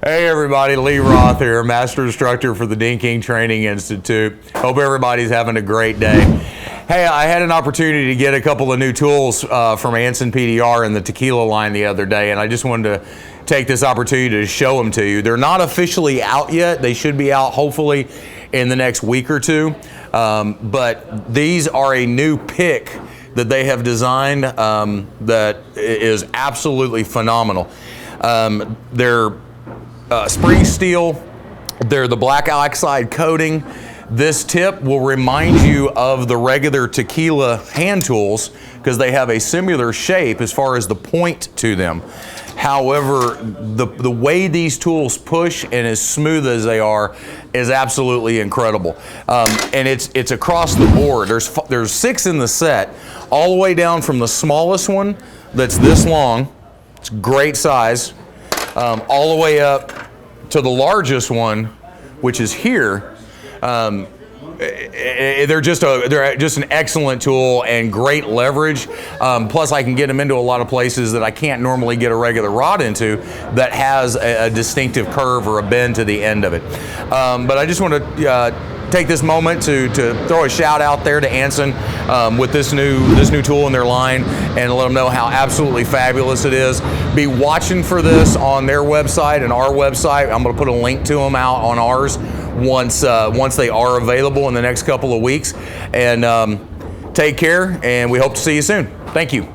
Hey everybody, Lee Roth here, Master Instructor for the Dean King Training Institute. Hope everybody's having a great day. Hey, I had an opportunity to get a couple of new tools from Anson PDR in the Tequila line the other day, and I just wanted to take this opportunity to show them to you. They're not officially out yet. They should be out hopefully in the next week or two, but these are a new pick that they have designed that is absolutely phenomenal. They're spring steel, they're the black oxide coating. This tip will remind you of the regular Tequila hand tools because they have a similar shape as far as the point to them. However, the way these tools push and as smooth as they are is absolutely incredible. And it's across the board. There's 6 in the set, all the way down from the smallest one that's this long, it's great size, all the way up to the largest one, which is here. They're just an excellent tool and great leverage. Plus, I can get them into a lot of places that I can't normally get a regular rod into that has a distinctive curve or a bend to the end of it. But I just want to take this moment to throw a shout out there to Anson with this new tool in their line and let them know how absolutely fabulous it is. Be watching for this on their website and our website. I'm going to put a link to them out on ours once they are available in the next couple of weeks. And take care, and we hope to see you soon. Thank you.